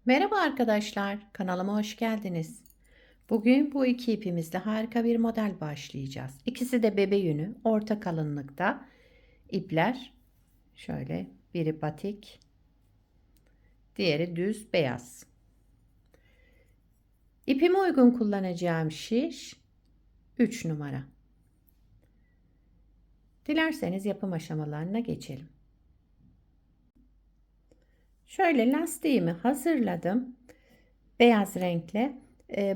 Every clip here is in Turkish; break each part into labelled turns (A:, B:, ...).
A: Merhaba arkadaşlar, kanalıma hoş geldiniz. Bugün bu iki ipimizle harika bir model başlayacağız. İkisi de bebe yünü, orta kalınlıkta ipler. Şöyle biri batik, diğeri düz beyaz. İpime uygun kullanacağım şiş 3 numara. Dilerseniz yapım aşamalarına geçelim. Şöyle lastiğimi hazırladım. Beyaz renkle.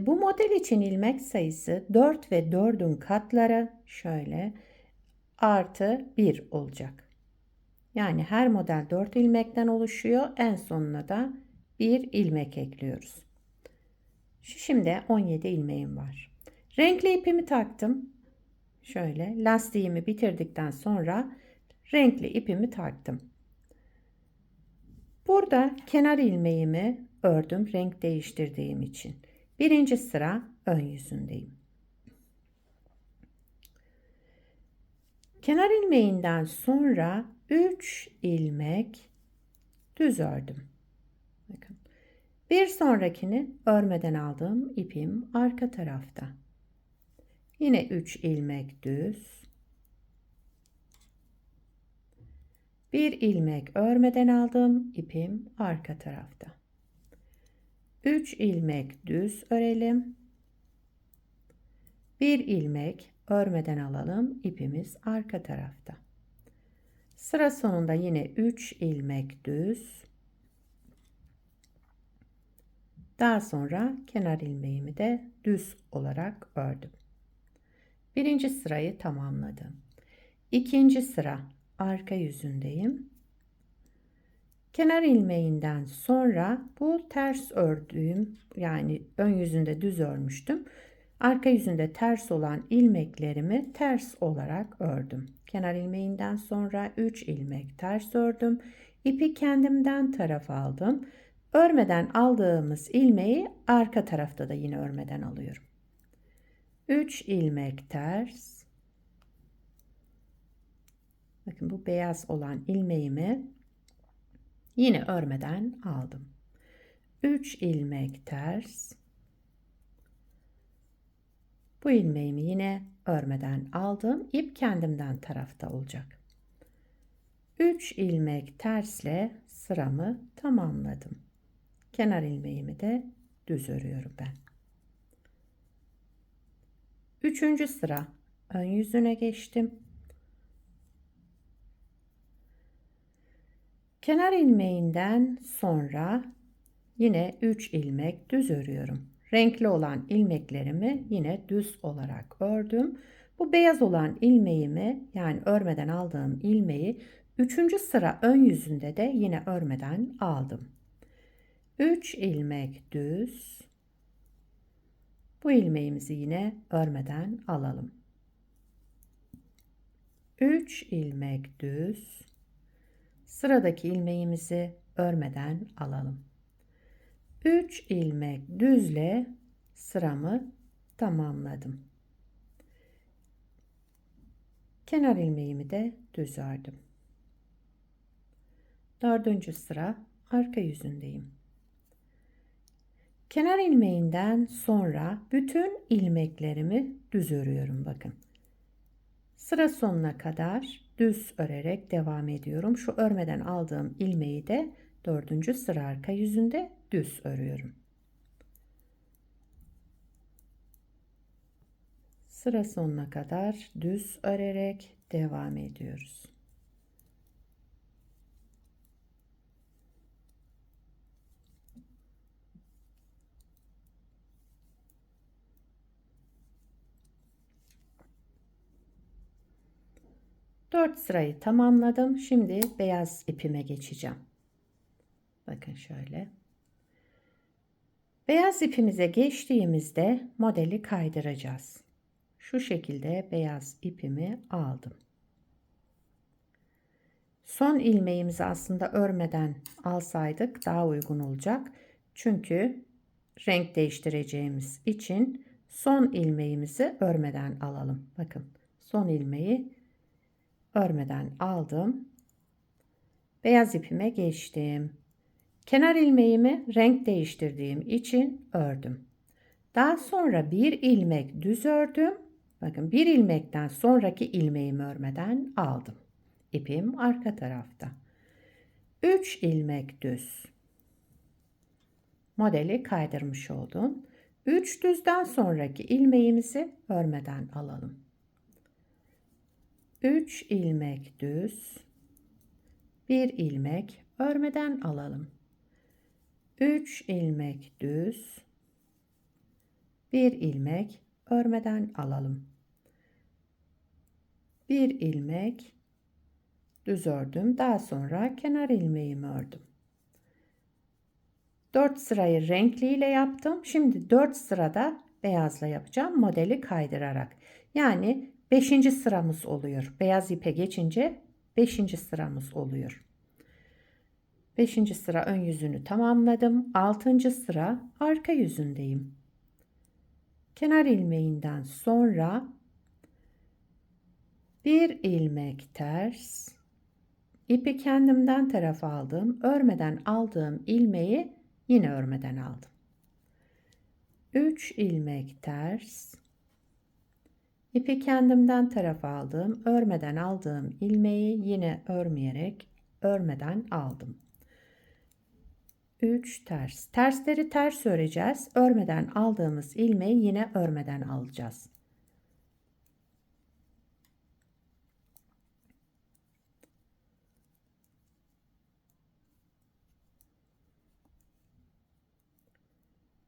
A: Bu model için ilmek sayısı 4 ve 4'ün katları şöyle artı 1 olacak. Yani her model 4 ilmekten oluşuyor. En sonuna da 1 ilmek ekliyoruz. Şimdi 17 ilmeğim var. Renkli ipimi taktım. Şöyle lastiğimi bitirdikten sonra renkli ipimi taktım. Burada kenar ilmeğimi ördüm renk değiştirdiğim için. Birinci sıra ön yüzündeyim. Kenar ilmeğinden sonra 3 ilmek düz ördüm. Bakın. Bir sonrakini örmeden aldığım ipim arka tarafta. Yine 3 ilmek düz. Bir ilmek örmeden aldığım ipim arka tarafta. 3 ilmek düz örelim. Bir ilmek örmeden alalım. İpimiz arka tarafta. Sıra sonunda yine 3 ilmek düz. Daha sonra kenar ilmeğimi de düz olarak ördüm. Birinci sırayı tamamladım. İkinci sıra arka yüzündeyim. Kenar ilmeğinden sonra bu ters ördüğüm, yani ön yüzünde düz örmüştüm. Arka yüzünde ters olan ilmeklerimi ters olarak ördüm. Kenar ilmeğinden sonra 3 ilmek ters ördüm. İpi kendimden tarafa aldım. Örmeden aldığımız ilmeği arka tarafta da yine örmeden alıyorum. 3 ilmek ters. Bakın bu beyaz olan ilmeğimi yine örmeden aldım. 3 ilmek ters. Bu ilmeğimi yine örmeden aldım. İp kendimden tarafta olacak. 3 ilmek tersle sıramı tamamladım. Kenar ilmeğimi de düz örüyorum ben. Üçüncü sıra ön yüzüne geçtim. Kenar ilmeğinden sonra yine 3 ilmek düz örüyorum. Renkli olan ilmeklerimi yine düz olarak ördüm. Bu beyaz olan ilmeğimi, yani örmeden aldığım ilmeği 3. sıra ön yüzünde de yine örmeden aldım. 3 ilmek düz. Bu ilmeğimizi yine örmeden alalım. 3 ilmek düz. Sıradaki ilmeğimizi örmeden alalım. 3 ilmek düzle sıramı tamamladım. Kenar ilmeğimi de düz ördüm. Dördüncü sıra arka yüzündeyim. Kenar ilmeğinden sonra bütün ilmeklerimi düz örüyorum bakın. Sıra sonuna kadar düz örerek devam ediyorum. Şu örmeden aldığım ilmeği de dördüncü sıra arka yüzünde düz örüyorum. Sıra sonuna kadar düz örerek devam ediyoruz. Dört sırayı tamamladım. Şimdi beyaz ipime geçeceğim. Bakın şöyle. Beyaz ipimize geçtiğimizde modeli kaydıracağız. Şu şekilde beyaz ipimi aldım. Son ilmeğimizi aslında örmeden alsaydık daha uygun olacak. Çünkü renk değiştireceğimiz için son ilmeğimizi örmeden alalım. Bakın son ilmeği örmeden aldım. Beyaz ipime geçtim. Kenar ilmeğimi renk değiştirdiğim için ördüm. Daha sonra bir ilmek düz ördüm. Bakın bir ilmekten sonraki ilmeğimi örmeden aldım. İpim arka tarafta. 3 ilmek düz. Modeli kaydırmış oldum. 3 düzden sonraki ilmeğimizi örmeden alalım. 3 ilmek düz. 1 ilmek örmeden alalım. 3 ilmek düz. 1 ilmek örmeden alalım. 1 ilmek düz ördüm. Daha sonra kenar ilmeğimi ördüm. 4 sırayı renkli ile yaptım. Şimdi 4 sırada beyazla yapacağım. Modeli kaydırarak. Yani 5. sıramız oluyor. Beyaz ipe geçince 5. sıramız oluyor. 5. sıra ön yüzünü tamamladım. 6. sıra arka yüzündeyim. Kenar ilmeğinden sonra bir ilmek ters, ipi kendimden tarafa aldım. Örmeden aldığım ilmeği yine örmeden aldım. 3 ilmek ters, ipi kendimden tarafa aldım. Örmeden aldığım ilmeği yine örmeyerek örmeden aldım. 3 ters. Tersleri ters öreceğiz. Örmeden aldığımız ilmeği yine örmeden alacağız.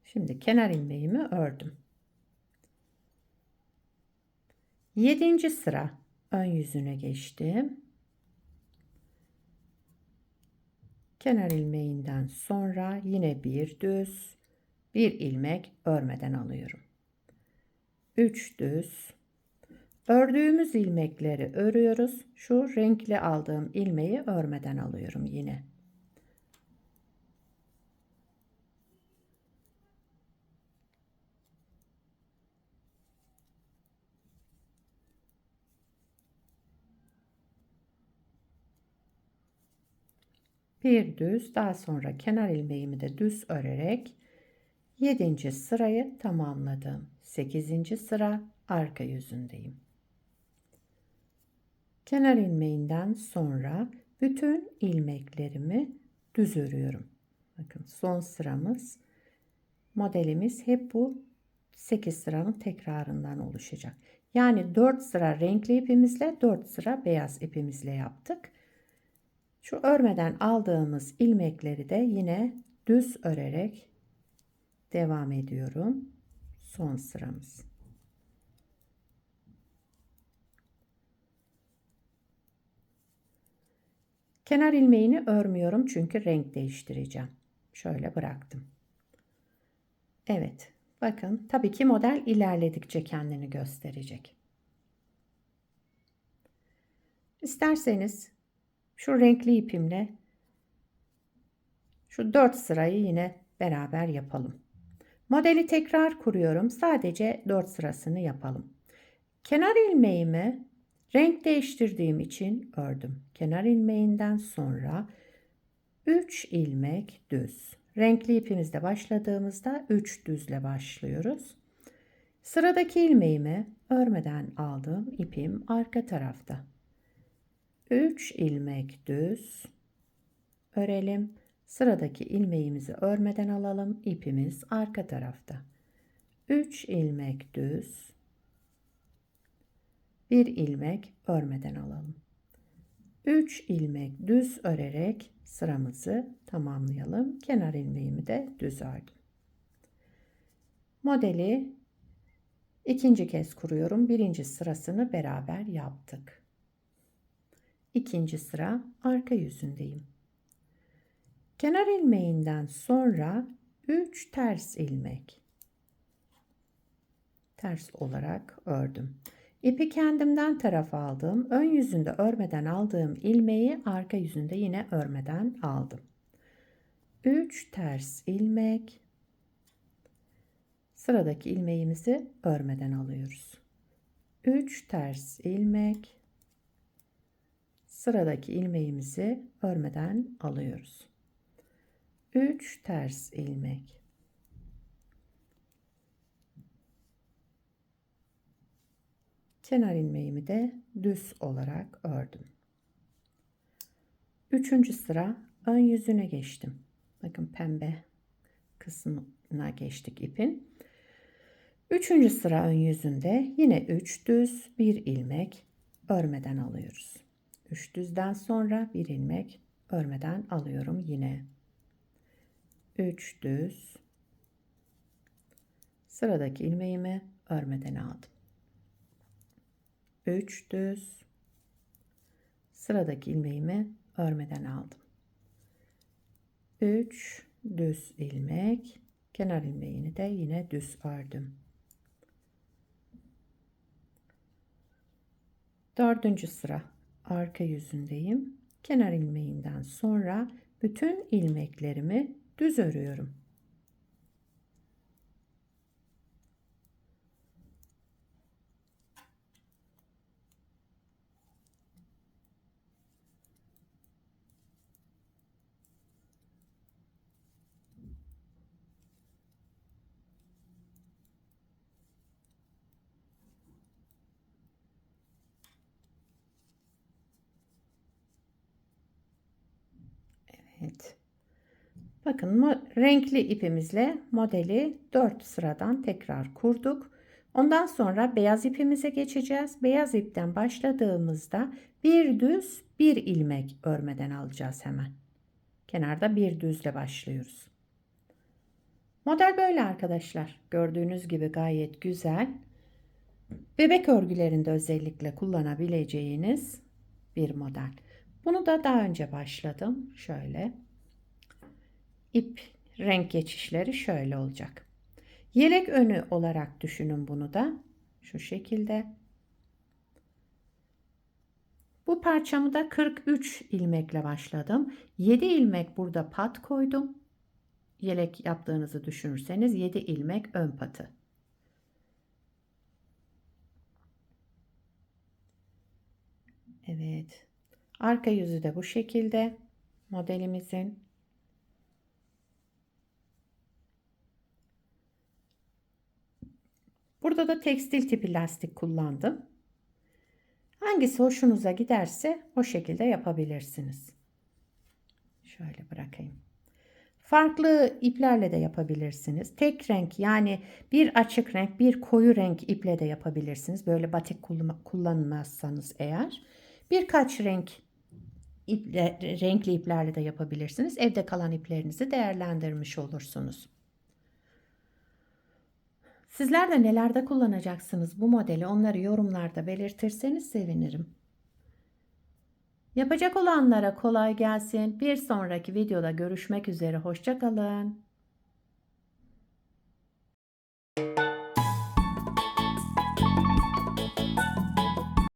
A: Şimdi kenar ilmeğimi ördüm. 7. sıra ön yüzüne geçtim. Kenar ilmeğinden sonra yine bir düz, bir ilmek örmeden alıyorum. 3 düz. Ördüğümüz ilmekleri örüyoruz. Şu renkli aldığım ilmeği örmeden alıyorum yine. Bir düz, daha sonra kenar ilmeğimi de düz örerek 7. sırayı tamamladım. 8. sıra arka yüzündeyim. Kenar ilmeğinden sonra bütün ilmeklerimi düz örüyorum. Bakın son sıramız, modelimiz hep bu 8 sıranın tekrarından oluşacak. Yani 4 sıra renkli ipimizle 4 sıra beyaz ipimizle yaptık. Şu örmeden aldığımız ilmekleri de yine düz örerek devam ediyorum. Son sıramız. Kenar ilmeğini örmüyorum çünkü renk değiştireceğim. Şöyle bıraktım. Evet, bakın tabii ki model ilerledikçe kendini gösterecek. İsterseniz şu renkli ipimle şu 4 sırayı yine beraber yapalım. Modeli tekrar kuruyorum. Sadece 4 sırasını yapalım. Kenar ilmeğimi renk değiştirdiğim için ördüm. Kenar ilmeğinden sonra 3 ilmek düz. Renkli ipimizde başladığımızda 3 düzle başlıyoruz. Sıradaki ilmeğimi örmeden aldım. İpim arka tarafta. 3 ilmek düz örelim. Sıradaki ilmeğimizi örmeden alalım. İpimiz arka tarafta. 3 ilmek düz, 1 ilmek örmeden alalım. 3 ilmek düz örerek sıramızı tamamlayalım. Kenar ilmeğimi de düz ördüm. Modeli ikinci kez kuruyorum. Birinci sırasını beraber yaptık. İkinci sıra arka yüzündeyim. Kenar ilmeğinden sonra 3 ters ilmek. Ters olarak ördüm. İpi kendimden tarafa aldım. Ön yüzünde örmeden aldığım ilmeği arka yüzünde yine örmeden aldım. 3 ters ilmek. Sıradaki ilmeğimizi örmeden alıyoruz. 3 ters ilmek. Sıradaki ilmeğimizi örmeden alıyoruz. 3 ters ilmek. Kenar ilmeğimi de düz olarak ördüm. 3. sıra ön yüzüne geçtim. Bakın pembe kısmına geçtik ipin. 3. sıra ön yüzünde yine 3 düz 1 ilmek örmeden alıyoruz. 3 düzden sonra 1 ilmek örmeden alıyorum yine. 3 düz, sıradaki ilmeğimi örmeden aldım. 3 düz, sıradaki ilmeğimi örmeden aldım. 3 düz ilmek, kenar ilmeğini de yine düz ördüm. 4. sıra arka yüzündeyim. Kenar ilmeğinden sonra bütün ilmeklerimi düz örüyorum. Evet. Bakın renkli ipimizle modeli 4 sıradan tekrar kurduk. Ondan sonra beyaz ipimize geçeceğiz. Beyaz ipten başladığımızda bir düz bir ilmek örmeden alacağız hemen. Kenarda bir düzle başlıyoruz. Model böyle arkadaşlar. Gördüğünüz gibi gayet güzel. Bebek örgülerinde özellikle kullanabileceğiniz bir model. Bunu da daha önce başladım. Şöyle. İp renk geçişleri şöyle olacak. Yelek önü olarak düşünün bunu da. Şu şekilde. Bu parçamı da 43 ilmekle başladım. 7 ilmek burada pat koydum. Yelek yaptığınızı düşünürseniz 7 ilmek ön patı. Evet. Arka yüzü de bu şekilde modelimizin. Burada da tekstil tipi lastik kullandım. Hangisi hoşunuza giderse o şekilde yapabilirsiniz. Şöyle bırakayım. Farklı iplerle de yapabilirsiniz. Tek renk yani bir açık renk, bir koyu renk iple de yapabilirsiniz. Böyle batik kullanmazsanız eğer. Birkaç renkli iplerle de yapabilirsiniz. Evde kalan iplerinizi değerlendirmiş olursunuz. Sizler de nelerde kullanacaksınız bu modeli, onları yorumlarda belirtirseniz sevinirim. Yapacak olanlara kolay gelsin. Bir sonraki videoda görüşmek üzere. Hoşça kalın.